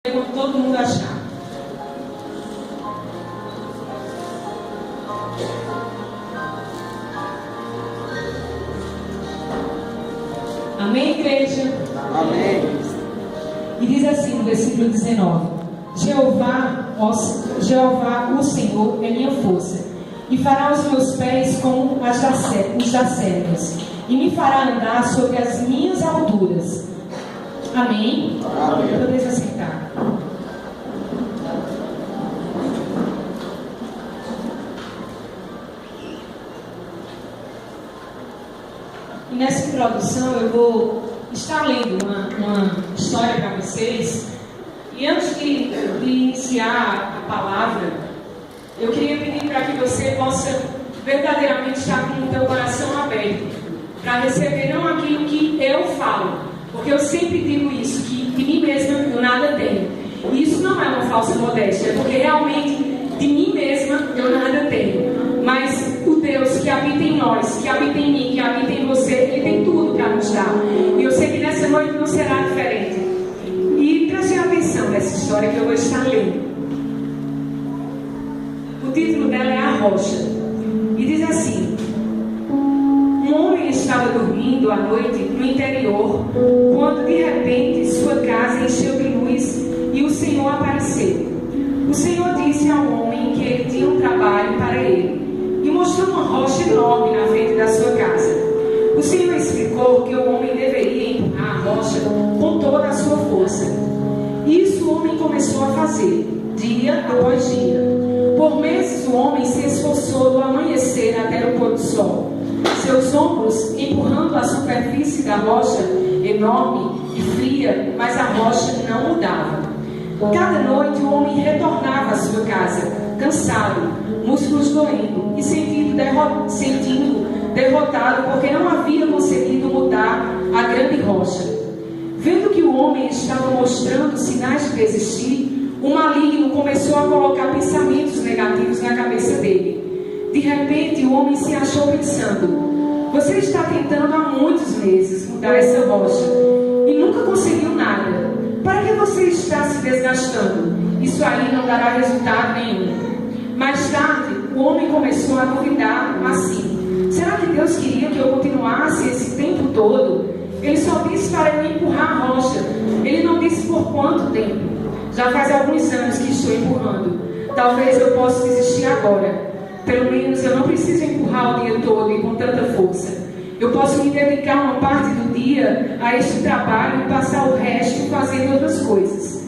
quando todo mundo achar. Amém, igreja? Amém. E diz assim no versículo 19: Jeová, o Senhor, é minha força, e fará os meus pés como os das servas, e me fará andar sobre as minhas alturas. Amém? Amém. Podeis aceitar. E nessa introdução eu vou estar lendo uma história para vocês. E antes de iniciar a palavra, eu queria pedir para que você possa verdadeiramente estar com o teu coração aberto para receber não aquilo que eu falo, porque eu sempre digo isso, que de mim mesma eu nada tenho. E isso não é uma falsa modéstia, porque realmente de mim mesma eu nada tenho. Mas o Deus que habita em nós, que habita em mim, que habita em você, Ele tem tudo para nos dar. E eu sei que nessa noite não será diferente. E preste atenção nessa história que eu vou estar lendo. O título dela é A Rocha. E diz assim: um homem estava dormindo à noite no interior, quando de repente sua casa encheu de luz e o Senhor apareceu. O Senhor disse ao homem que ele tinha um trabalho para ele e mostrou uma rocha enorme na frente da sua casa. O Senhor explicou que o homem deveria empurrar a rocha com toda a sua força. Isso o homem começou a fazer, dia após dia. Por meses o homem se esforçou do amanhecer até o pôr do sol, seus ombros empurrando a superfície da rocha enorme e fria, mas a rocha não mudava. Cada noite o homem retornava à sua casa, cansado, músculos doendo e sentindo derrotado porque não havia conseguido mudar a grande rocha. Vendo que o homem estava mostrando sinais de desistir, o maligno começou a colocar pensamentos negativos na cabeça dele. De repente o homem se achou pensando: você está tentando há muitos meses mudar essa rocha e nunca conseguiu nada. Para que você está se desgastando? Isso aí não dará resultado nenhum. Mais tarde, o homem começou a duvidar assim: será que Deus queria que eu continuasse esse tempo todo? Ele só disse para eu empurrar a rocha. Ele não disse por quanto tempo. Já faz alguns anos que estou empurrando. Talvez eu possa desistir agora. Pelo menos eu não preciso empurrar o dia todo e com tanta força. Eu posso me dedicar uma parte do dia a este trabalho e passar o resto fazendo outras coisas.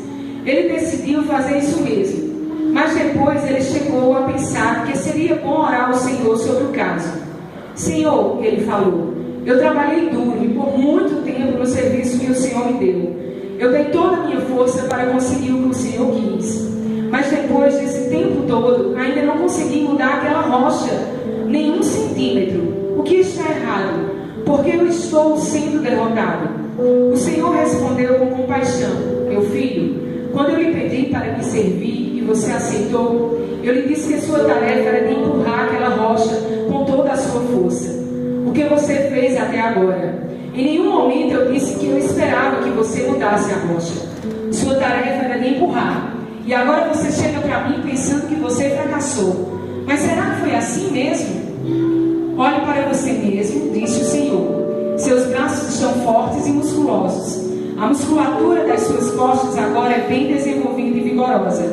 Ele decidiu fazer isso mesmo. Mas depois ele chegou a pensar que seria bom orar ao Senhor sobre o caso. Senhor, ele falou, eu trabalhei duro e por muito tempo no serviço que o Senhor me deu. Eu dei toda a minha força para conseguir o que o Senhor quis. Mas depois desse tempo todo, ainda não consegui mudar aquela rocha, nem 1 centímetro. O que está errado? Porque eu estou sendo derrotado. O Senhor respondeu com compaixão: meu filho, quando eu lhe pedi para me servir e você aceitou, eu lhe disse que a sua tarefa era de empurrar aquela rocha com toda a sua força. O que você fez até agora? Em nenhum momento eu disse que eu esperava que você mudasse a rocha. Sua tarefa era de empurrar. E agora você chega para mim pensando que você fracassou. Mas será que foi assim mesmo? Olhe para você mesmo, disse o Senhor. Seus braços estão fortes e musculosos. A musculatura das suas costas agora é bem desenvolvida e vigorosa.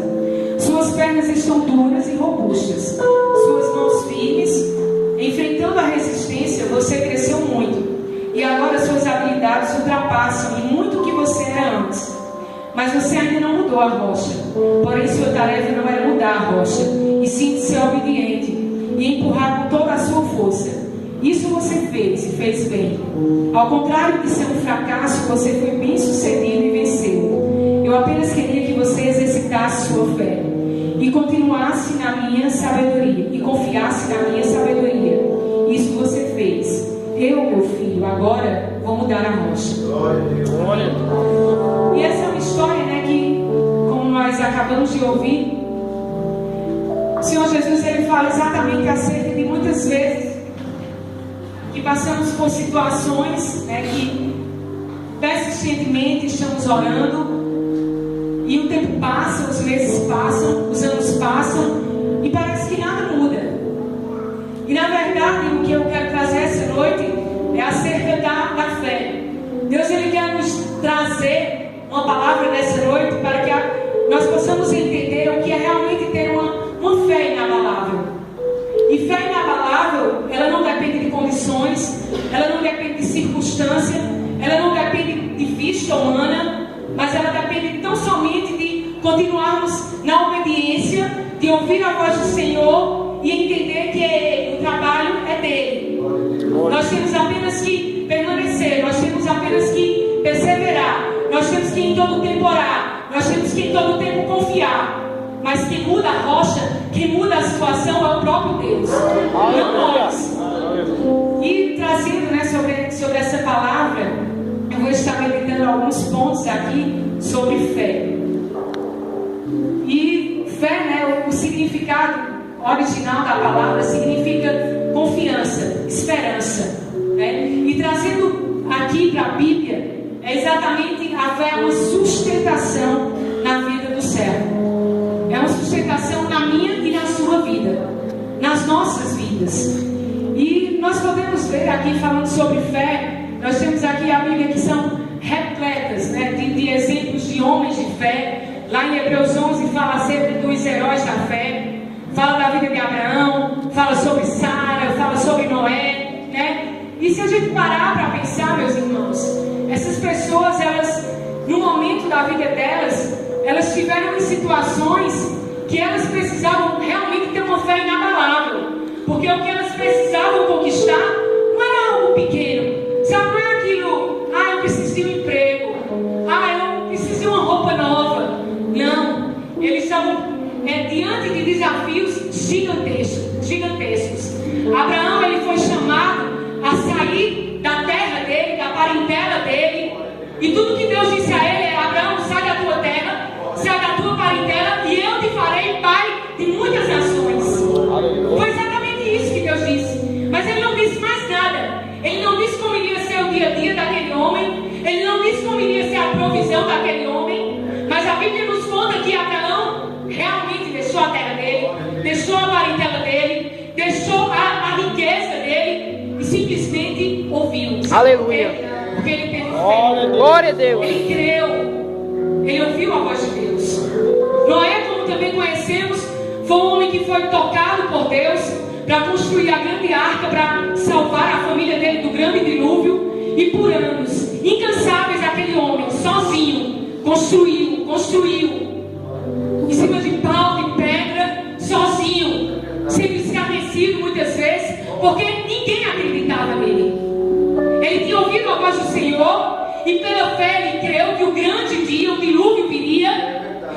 Suas pernas estão duras e robustas. Suas mãos firmes. Enfrentando a resistência, você cresceu muito. E agora suas habilidades ultrapassam em muito o que você era antes. Mas você ainda não mudou a rocha. Porém, sua tarefa não era mudar a rocha, e sim de ser obediente e empurrar com toda a sua força. Isso você fez e fez bem. Ao contrário de ser um fracasso, você foi bem sucedido e venceu. Eu apenas queria que você exercitasse sua fé e continuasse na minha sabedoria e confiasse na minha sabedoria. Isso você fez. Eu, meu filho, agora vou mudar a rocha. Glória. E essa é uma história, né, que, como nós acabamos de ouvir, o Senhor Jesus, ele fala exatamente acerca de muitas vezes que passamos por situações, né, que persistentemente estamos orando E o tempo passa, os meses passam, os anos passam, e parece que nada muda. E na verdade, o que eu quero trazer essa noite é acerca da fé. Deus, Ele quer nos trazer uma palavra nessa noite para que nós possamos entender o que é realmente ter uma fé inabalável. E fé inabalável, ela não depende de condições, ela não depende de circunstância, ela não depende de vista humana, mas ela depende tão somente de continuarmos na obediência, de ouvir a voz do Senhor e entender que é Ele, o trabalho é dele. Nós temos apenas que permanecer, nós temos apenas que perseverar, nós temos que em todo tempo orar, nós temos que em todo tempo confiar. Mas quem muda a rocha, quem muda a situação é o próprio Deus, não nós. E trazendo, né, sobre essa palavra, eu vou estar meditando alguns pontos aqui sobre fé. E fé, né, o significado original da palavra significa confiança, esperança, né? E trazendo aqui para a Bíblia, é exatamente a fé, uma sustentação na vida do servo. É uma sustentação na minha e na sua vida, nas nossas vidas. E nós podemos ver aqui, falando sobre fé, nós temos aqui a Bíblia que são repletas, né, de exemplos de homens de fé. Lá em Hebreus 11 fala acerca dos heróis da fé, fala da vida de Abraão, fala sobre Sara, fala sobre Noé, né? E se a gente parar para pensar, meus irmãos, essas pessoas, elas, no momento da vida delas, elas estiveram em situações que elas precisavam realmente ter uma fé inabalável, porque o que elas precisavam conquistar não era algo pequeno, sabe? Não é aquilo, eu preciso de um emprego, eu preciso de uma roupa nova. Não, eles estavam diante de desafios gigantescos. Abraão, ele foi chamado a sair da terra dele, da parentela dele, e tudo que Deus disse a ele é: Abraão, sai da tua terra, sai da tua parentela, e eu te farei pai de muitas nações. Foi exatamente isso que Deus disse. Mas ele não disse mais nada. Ele não disse como iria ser o dia a dia daquele homem, ele não disse como iria ser a provisão daquele homem. Mas a Bíblia nos conta que Abraão realmente deixou a terra dele, deixou a parentela dele, deixou a riqueza dele e simplesmente ouviu. Aleluia. Porque ele teve fé. Glória a Deus. Ele creu. Ele ouviu a voz de Deus. Noé, como também conhecemos, foi um homem que foi tocado por Deus para construir a grande arca, para salvar a família dele do grande dilúvio. E por anos incansáveis, aquele homem sozinho construiu em cima de pau, de pedra, sozinho, sendo escarnecido muitas vezes, porque ninguém acreditava nele. Ele tinha ouvido a voz do Senhor e pela fé ele creu que o grande dia, o dilúvio viria,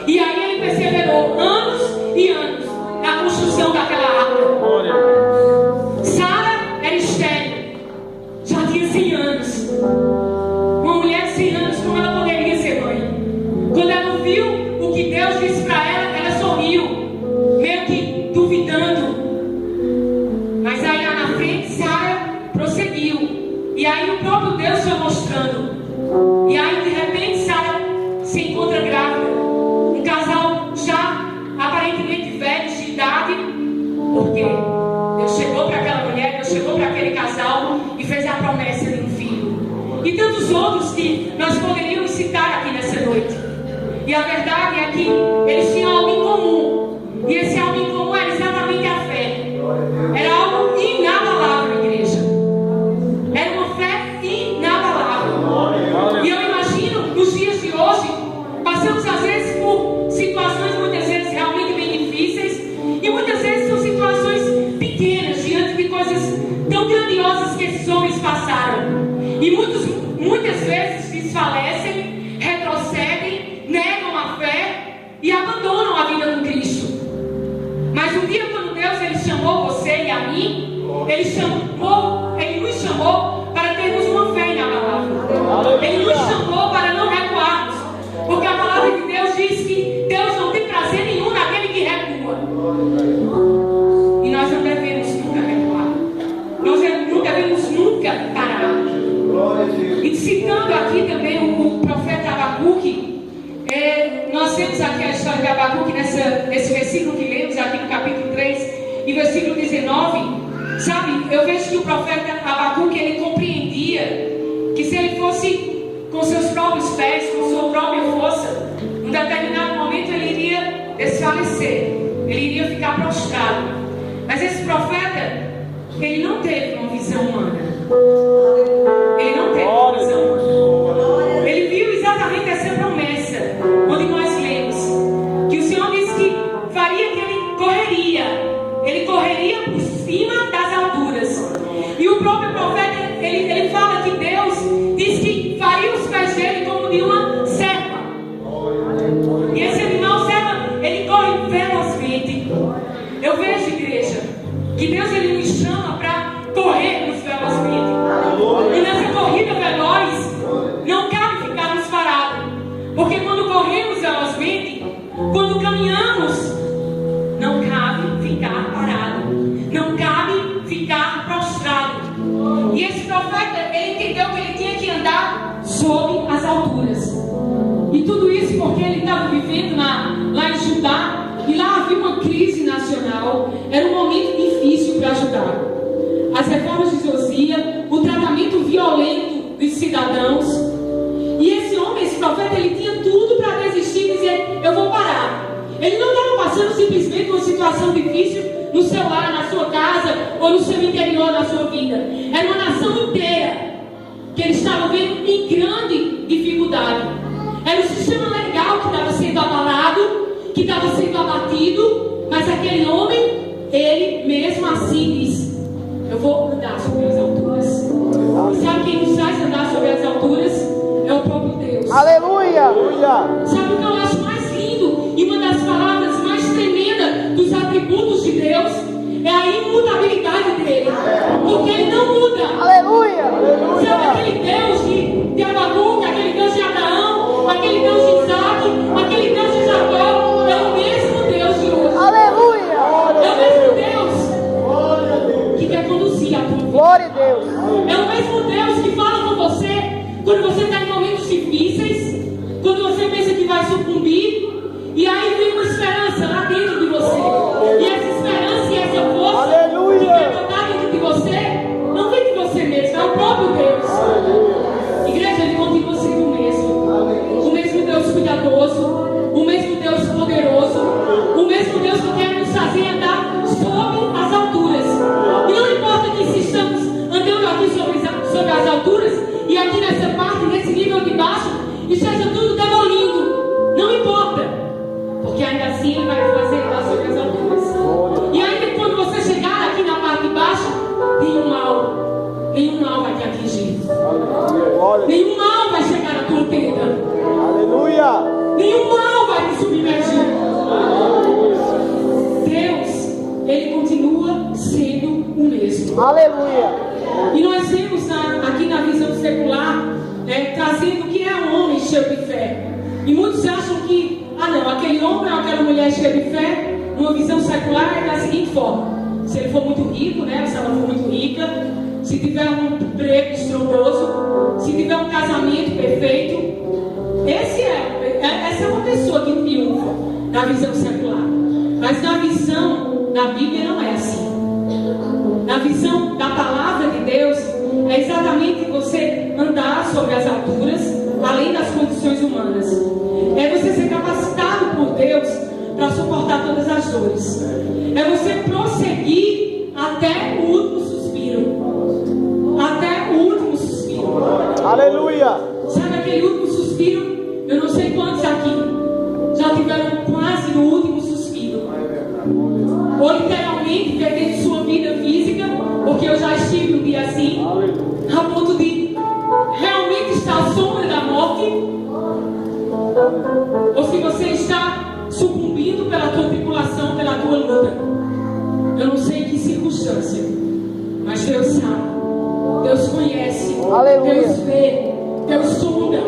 e aí ele perseverou anos e anos na construção daquela arca. Sara era estéril, já tinha 100 anos. Uma mulher de 100 anos, como ela poderia ser mãe? Quando ela viu o que Deus disse para ela, ela sorriu, meio que duvidando. Mas aí lá na frente, Sara prosseguiu. E aí o próprio Deus foi mostrando. E aí de repente Sara se encontra grávida. Um casal já aparentemente velhos de idade. Porque Deus chegou para aquela mulher, Deus chegou para aquele casal e fez a promessa de um filho. E tantos outros que nós poderíamos citar aqui nessa noite. E a verdade é que eles tinham algo em comum. E esse algo em comum era exatamente a fé. Era algo inabalável, igreja. Era uma fé inabalável. E eu imagino, nos dias de hoje, passamos às vezes por situações muitas vezes realmente bem difíceis. E muitas vezes são situações pequenas, diante de coisas tão grandiosas que esses homens passaram. E muitas vezes desfalecem, retrocedem, negam a fé e abandonam a vida com Cristo. Mas um dia, quando Deus ele chamou você e a mim, Ele nos chamou para termos uma fé inabalável. Ele nos chamou para não recuarmos, porque a palavra de Deus diz que Deus não tem prazer nenhum naquele que recua. E nós não devemos nunca recuar. Nós não devemos nunca parar. E citando aqui também o profeta Abacuque, nós temos aqui a história de Abacuque nesse versículo que lemos aqui no capítulo 3 e versículo 19, sabe, eu vejo que o profeta Abacuque, ele compreendia que se ele fosse com seus próprios pés, com sua própria força, em um determinado momento ele iria desfalecer, ele iria ficar prostrado. Mas esse profeta, ele não teve uma visão humana. Ele não teve uma visão humana. Ele viu exatamente essa promessa, onde nós lemos que o Senhor disse que faria que ele correria por cima das alturas. E o próprio profeta, ele fala que Deus diz que faria os pés dele como de uma serpa. E esse animal serpa, ele corre velozmente. Eu vejo, igreja, que Deus, ele nos chama para corrermos velozmente. E nessa corrida veloz, não cabe ficarmos parados. Porque quando corremos velozmente, quando caminhamos, não cabe ficar parado, não cabe ficar prostrado. E esse profeta, ele entendeu que ele tinha que andar sob as alturas. E tudo isso porque ele estava vivendo lá em Judá, e lá havia uma crise nacional. Era um momento difícil para Judá. As reformas de Josias, o tratamento violento dos cidadãos. E esse homem, esse profeta, ele tinha tudo para desistir e dizer: eu vou parar. Ele não estava passando simplesmente uma situação difícil no seu lar, na sua casa ou no seu interior da sua vida. Era uma nação inteira que ele estava vendo em grande dificuldade. Era o sistema legal que estava sendo abalado, que estava sendo abatido, mas aquele homem, ele mesmo assim diz: eu vou andar sobre as alturas. E sabe quem nos faz andar sobre as alturas? É o próprio Deus. Aleluia! Sabe o que eu acho mais lindo? E uma das palavras mais tremendas dos atributos de Deus é a imutabilidade dele. Porque ele não muda. Aleluia! Sabe aquele Deus de Abacuque, aquele Deus de Abraão, aquele Deus de Isaac, aquele Deus de Jacó, é o mesmo Deus de hoje. Aleluia! É o mesmo Deus que quer conduzir a tua vida. Glória a Deus! É o mesmo Deus que fala com você quando você está em momentos difíceis, quando você pensa que vai sucumbir, e aí vem uma esperança lá dentro de você. E essa esperança e essa força que quer botar dentro de você, não vem de você mesmo, é o próprio Deus. Igreja, ele continua sendo o mesmo Deus cuidadoso, o mesmo Deus poderoso, o mesmo Deus que quer nos fazer andar sobre as alturas. E não importa que se estamos andando aqui sobre as alturas, e aqui nessa parte, nesse nível de baixo, e seja tudo demolindo, não importa, porque ainda assim ele vai fazer lá sobre as alturas. E ainda quando você chegar aqui na parte de baixo, nenhum mal vai te atingir, nenhum mal vai chegar à tua tenda, Aleluia! nenhum mal vai te submergir. Deus, ele continua sendo o mesmo. Aleluia! E nós vemos aqui na visão secular, trazendo o que é um homem cheio de fé. E muitos acham que, não, aquele homem ou aquela mulher cheia de fé, numa visão secular, é da seguinte forma: se ele for muito rico, se ela for muito rica, se tiver um emprego estrondoso, se tiver um casamento perfeito, essa é uma pessoa que triunfa na visão secular. Mas na visão da Bíblia não é assim. Na visão da palavra de Deus, é exatamente você andar sobre as alturas, além das condições humanas. É você ser capacitado por Deus para suportar todas as dores. É você prosseguir até o último suspiro. Até o último suspiro. Aleluia! Sabe aquele último suspiro? Eu não sei quantos aqui já tiveram quase no último suspiro. Ou literalmente perdendo sua vida física, porque eu já estive um dia assim, a ponto de realmente estar à sombra da morte. Ou se você está sucumbindo pela tua tribulação, pela tua luta. Eu não sei em que circunstância, mas Deus sabe, Deus conhece, Aleluia. Deus vê, Deus sonda,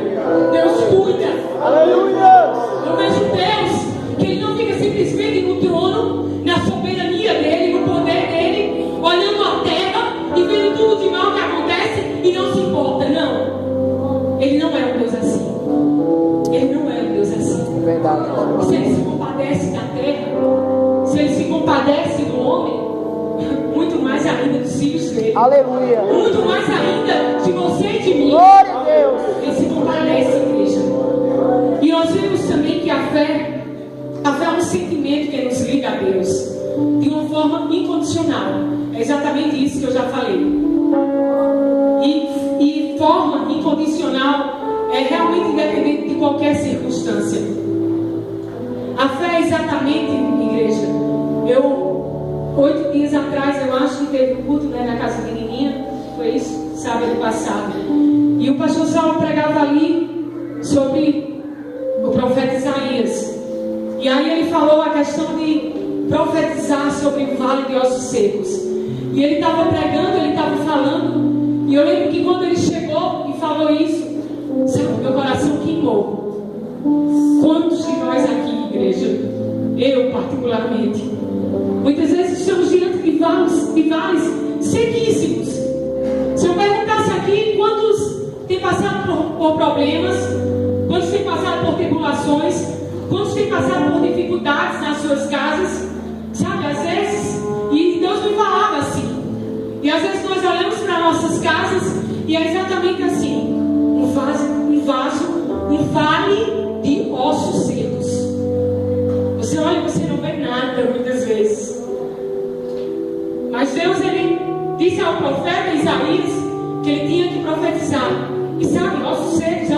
Deus cuida. Aleluia! Eu vejo Deus que ele não fica simplesmente no trono, na soberania dele, no poder dele, olhando a terra e vendo tudo de mal que acontece e não se importa. Não, ele não é um Deus assim. Ele não é um Deus assim. Verdade. Se se Ele se compadece da terra, se Ele se compadece do homem, muito mais ainda dos filhos dele. Aleluia. Muito mais ainda de você e de mim. Glória a Deus. Ele se compadece, igreja. E nós vemos também que a fé é um sentimento que nos liga a Deus de uma forma incondicional. É exatamente isso que eu já falei. E forma incondicional é realmente independente de qualquer circunstância. A fé é exatamente, igreja. 8 dias atrás, eu acho que teve um culto, né, na casa de Nininha. Foi isso, sábado passado. E o pastor Saulo pregava ali sobre o profeta Isaías. E aí ele falou a questão de profetizar sobre o vale de ossos secos. E ele estava pregando, ele estava falando. E eu lembro que quando ele chegou e falou isso, sabe, meu coração queimou. Quantos de nós aqui, igreja, eu particularmente, muitas vezes estamos diante de vales sequíssimos. Se eu perguntasse aqui quantos têm passado por problemas, quantos têm passado por tribulações, quantos têm passado por dificuldades nas suas casas, sabe, às vezes, e Deus me falava assim. E às vezes nós olhamos para nossas casas e é exatamente assim, um vale de ossos secos. Você olha e você não vê nada muitas vezes. Mas Deus, ele disse ao profeta Isaías que ele tinha que profetizar. E sabe, ossos secos,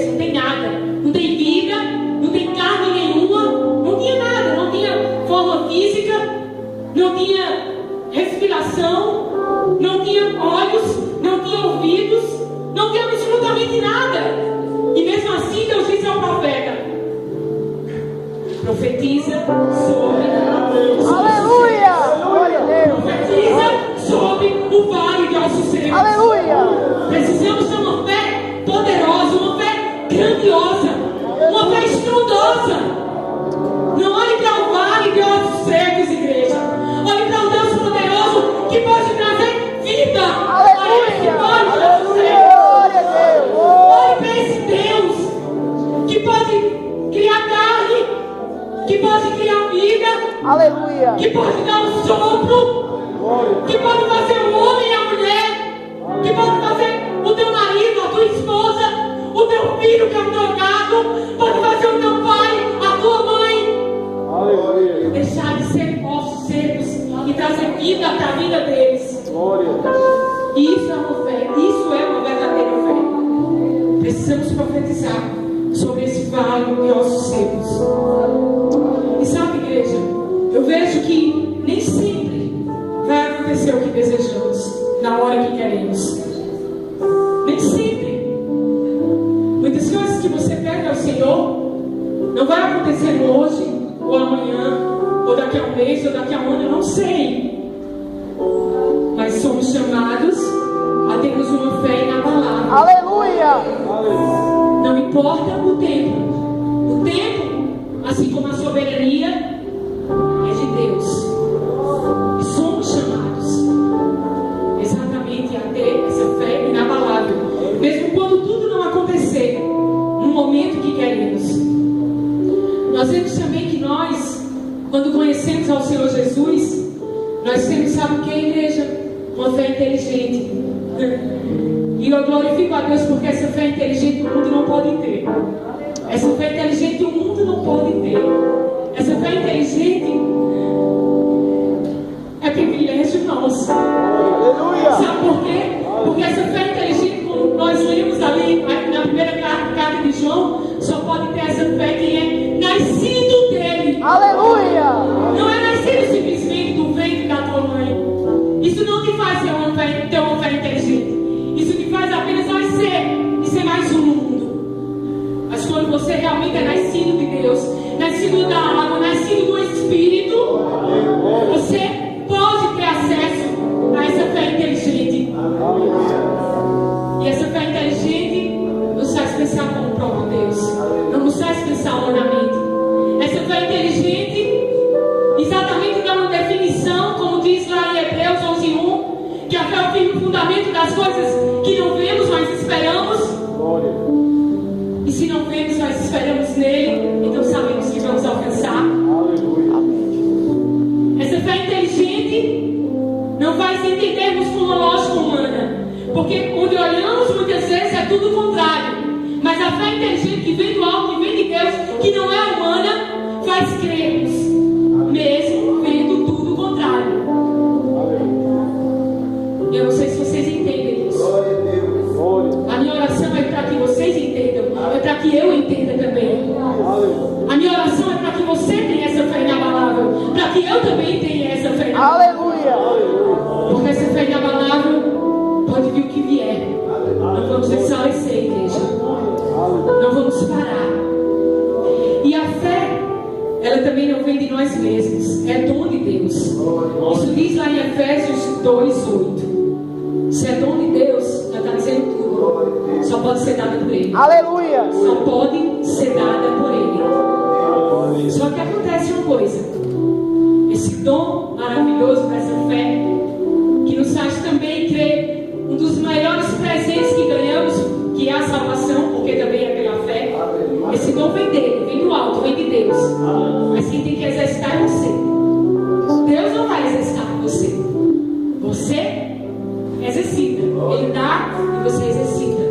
não tem nada, não tem vida, não tem carne nenhuma, não tinha nada, não tinha forma física, não tinha respiração, não tinha olhos, não tinha ouvidos, não tinha absolutamente nada. E mesmo assim Deus disse ao profeta: profetiza sobre Aleluia. Glória a Deus. profetiza sobre o vale de ossos secos. Aleluia. Precisamos ter uma fé poderosa, uma fé grandiosa, uma fé estrondosa. Não olhe para o vale de ossos secos, igreja. Olhe para o Deus poderoso que pode trazer vida. Aleluia. Aleluia. Glória a Deus. Olhe para esse Deus que pode criar carne, que pode criar vida, Aleluia. que pode dar um sopro, que pode fazer o homem e a mulher, que pode fazer o teu marido, a tua esposa, o teu filho que é um drogado, pode fazer o teu pai, a tua mãe. Aleluia. Deixar de ser ossos secos e trazer vida para a vida deles. Glória. Isso é uma fé, isso é uma verdadeira fé. Precisamos profetizar sobre esse vale de ossos secos. E sabe, igreja, eu vejo que nem sempre vai acontecer o que desejamos na hora que queremos. Nem sempre. Muitas coisas que você pede ao Senhor não vai acontecer hoje, ou amanhã, ou daqui a um mês, ou daqui a um ano, eu não sei. Mas somos chamados a termos uma fé inabalável. Aleluia. Não importa o tempo. O tempo, assim como a soberania, é de Deus. E somos chamados exatamente a ter essa fé inabalável. Mesmo quando tudo não acontecer no momento que queremos. Nós vemos também que nós, quando conhecemos ao Senhor Jesus, nós temos, sabe o que, igreja? Uma fé inteligente. E eu glorifico a Deus porque essa fé inteligente o mundo não pode ter. Essa fé inteligente o mundo não pode ter. Essa fé inteligente é privilégio nosso. Aleluia. Sabe por quê? Porque essa fé inteligente, como nós lemos ali na primeira carta de João, só pode ter essa fé quem é nascido dele. Aleluia. Não é nascido simplesmente do ventre da tua mãe. Isso não te faz ter uma fé inteligente. Isso te faz apenas nascer e ser mais um no mundo. Mas quando você realmente é nascido de Deus, nascido da água, nascido do Espírito, você pode ter acesso a essa fé inteligente. E essa fé inteligente nos faz pensar como o próprio Deus. Não nos faz pensar humanamente. Essa fé inteligente exatamente dá uma definição, como diz lá em Hebreus 11:1, que a fé é o firme fundamento das coisas que não vemos, mas esperamos. E se não vemos, mas esperamos nele, então sabemos que vamos alcançar. tudo o contrário. Mas a fé inteligente que vem do alto, que vem de Deus, que não é humana, faz crermos, mesmo vendo tudo o contrário. Eu não sei se vocês entendem isso. A minha oração é para que vocês entendam, é para que eu entenda também. A minha oração é para que você tenha essa fé inabalável, para que eu também tenha essa fé inabalável. Aleluia. Porque essa fé inabalável pode vir o que vier. Não vamos desfalecer, igreja. Não vamos parar. E a fé, ela também não vem de nós mesmos, é dom de Deus. Isso diz lá em Efésios 2:8. Se é dom de Deus, já está dizendo tudo. Só pode ser dada por Ele. Aleluia. Só pode ser dada por Ele. Só que acontece uma coisa. Esse dom maravilhoso dessa fé, que nos faz também crer um dos maiores presentes que ganhamos, que é a salvação, porque também é pela fé. Esse dom vem dele, vem do alto, vem de Deus. Mas quem tem que exercitar é você. Deus não vai exercitar com você. Você exercita. Ele dá e você exercita.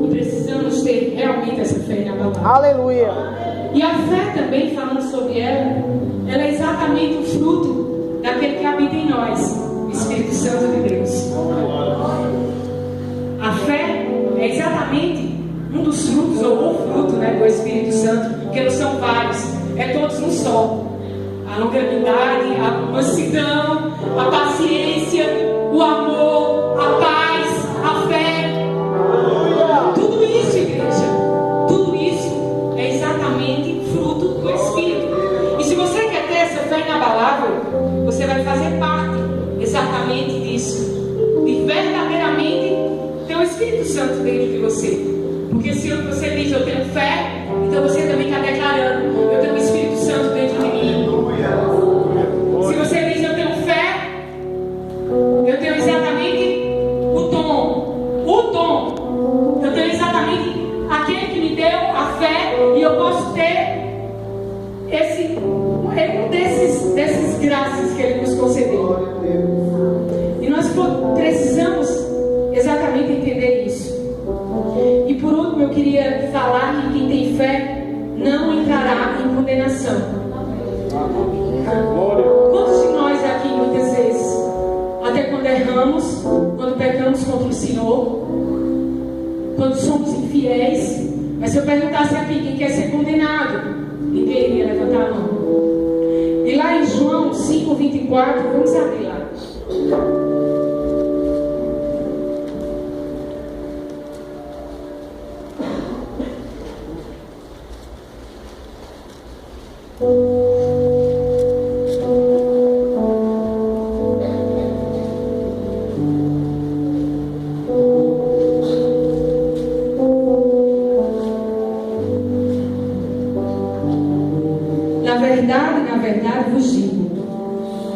E precisamos ter realmente essa fé inabalável. Aleluia. E a fé também, falando sobre ela é exatamente o fruto daquele que habita em nós, o Espírito Santo de Deus. A fé é exatamente um dos frutos, ou o fruto, do Espírito Santo, porque não são vários, é todos um só. A longanimidade, a mansidão, a paciência, o amor, a paz, a fé. Tudo isso, igreja, tudo isso é exatamente fruto do Espírito. E se você quer ter essa fé inabalável, você vai fazer parte exatamente disso, de verdadeiramente ter o Espírito Santo dentro de você. Porque se você diz eu tenho fé, então você também está declarando eu tenho o Espírito Santo dentro de mim. Se você diz eu tenho fé, eu tenho exatamente o dom, eu tenho exatamente aquele que me deu a fé, e eu posso ter desses graças que Ele nos concedeu. E nós precisamos exatamente entender isso. E por último, eu queria falar que quem tem fé não entrará em condenação. Quantos de nós aqui, muitas vezes, até quando erramos, quando pecamos contra o Senhor, quando somos infiéis, mas se eu perguntasse aqui quem quer ser condenado, ninguém iria levantar a mão. E lá em João 5:24, vamos abrir lá. Na verdade vos digo,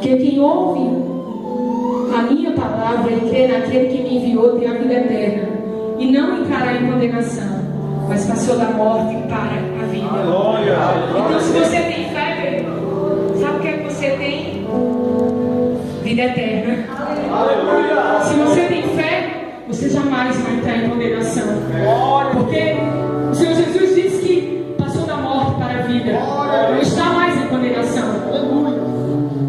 que quem ouve a minha palavra e crê naquele que me enviou tem a vida eterna, e não entrará em condenação, mas passou da morte para a vida. Então, se você tem fé, sabe o que é que você tem? Vida eterna. Se você tem fé, você jamais vai entrar em condenação, porque o Senhor Jesus disse que passou da morte para a vida, não está mais em condenação.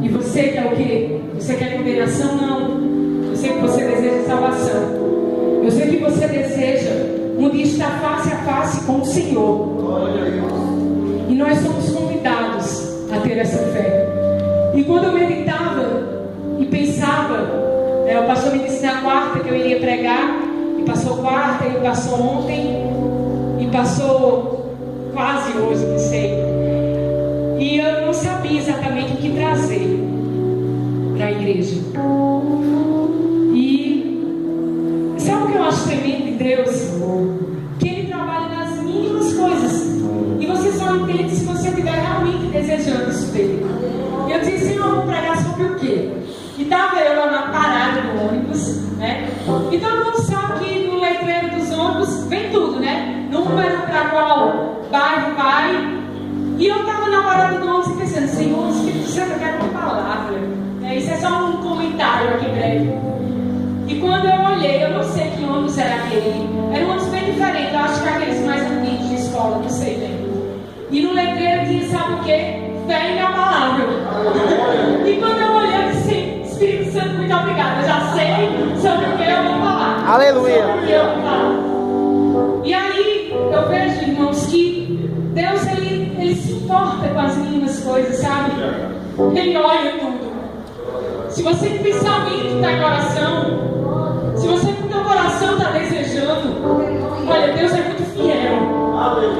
E você quer o quê? Você quer condenação? Não. Eu sei que você deseja salvação. Eu sei que você deseja um dia estar face a face com o Senhor. E nós somos convidados a ter essa fé. E quando eu meditava e pensava, o pastor me disse na quarta que eu iria pregar, e passou quarta, e passou ontem, e passou quase hoje, não sei. E eu não sabia exatamente o que trazer para a igreja. E sabe o que eu acho tremendo de Deus? Que Ele trabalha nas mínimas coisas. E você só entende se você estiver realmente desejando isso dele. E eu disse, Senhor, eu vou pregar sobre o quê? E estava eu lá na parada do ônibus, né? E todo mundo sabe que no letreiro dos ônibus vem tudo, né? Número para qual bairro vai. E eu estava na parada do ônibus pensando, Senhor, Espírito Santo, eu quero uma palavra. Isso é só um comentário aqui breve. E quando eu olhei, eu não sei que ônibus ônibus era aquele. Era um ônibus bem diferente, eu acho que aqueles mais antigos de escola, não sei bem. E no letreiro tinha, sabe o quê? Fé inabalável. E quando eu olhei, eu disse: Espírito Santo, muito obrigada. Eu já sei sobre o que eu vou falar. Aleluia. Sobre o que eu vou falar. E aí eu vejo, irmãos, que Deus ele se importa com as mínimas coisas, sabe? Ele olha tudo. Se você pensar alguém que está em oração, se você com o teu coração está desejando, olha, Deus é muito fiel.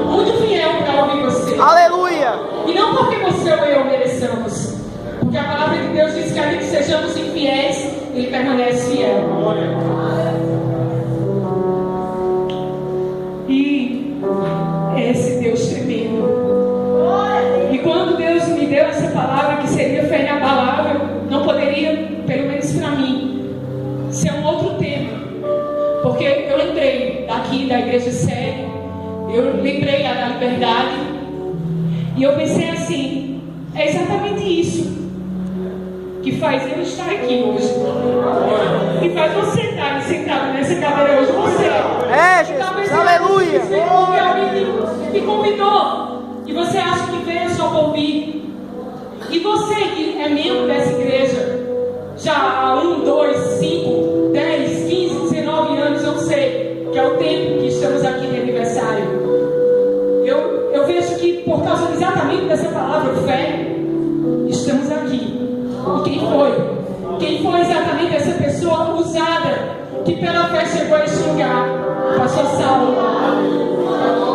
Muito fiel para ouvir você. Aleluia. E não porque você ou eu mereçamos, porque a palavra de Deus diz que ainda que sejamos infiéis, Ele permanece fiel. E esse Deus tremendo. E quando Deus me deu essa palavra que seria fé inabalável, não poderia, pelo menos para mim, ser um outro tema. Porque eu lembrei daqui da igreja séria, eu lembrei da liberdade, e eu pensei assim: é exatamente isso que faz eu estar aqui hoje, que faz você estar sentado nessa cadeira hoje. Você Jesus, aleluia. Porque alguém me convidou e você acha que veio só por vir. E você que é membro dessa igreja já há 1, 2, 5, 10, 15, 19 anos, eu não sei, que é o tempo que estamos aqui de aniversário. Eu vejo que por causa exatamente dessa palavra fé, estamos aqui. E quem foi? Quem foi exatamente essa pessoa usada que pela fé chegou a este lugar? Pastor Saulo.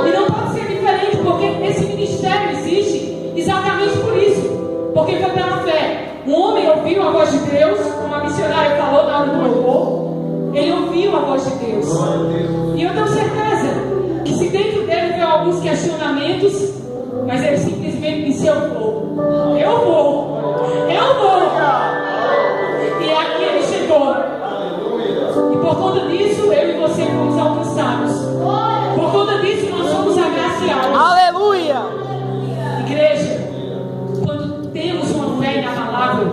E não pode ser diferente, porque esse ministério existe exatamente por isso. Porque foi pela fé. Um homem ouviu a voz de Deus, como a missionária falou na hora do louvor. Ele ouviu a voz de Deus. E eu tenho certeza que se dentro dele veio alguns questionamentos, mas ele simplesmente disse: eu vou. Eu vou. Eu vou. E aqui ele chegou. E por conta disso, eu e você fomos alcançados. Por conta disso, nós somos agraciados. Aleluia. Igreja, quando temos uma fé inabalável,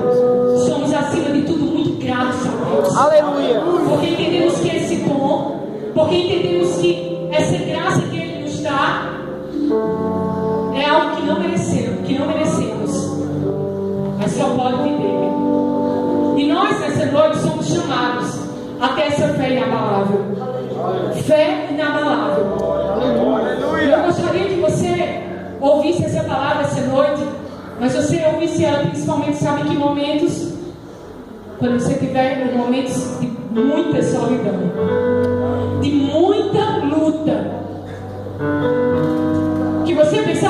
somos acima de tudo muito gratos a Deus. Aleluia. Porque entendemos que esse dom, porque entendemos que essa graça que Ele nos dá é algo que não merecemos, mas só pode vir dele. E nós nessa noite somos chamados a ter essa fé inabalável. Fé inabalável. E eu gostaria que você ouvisse essa palavra essa noite, mas você ouvisse ela principalmente, sabe em que momentos? Quando você tiver momentos de muita solidão.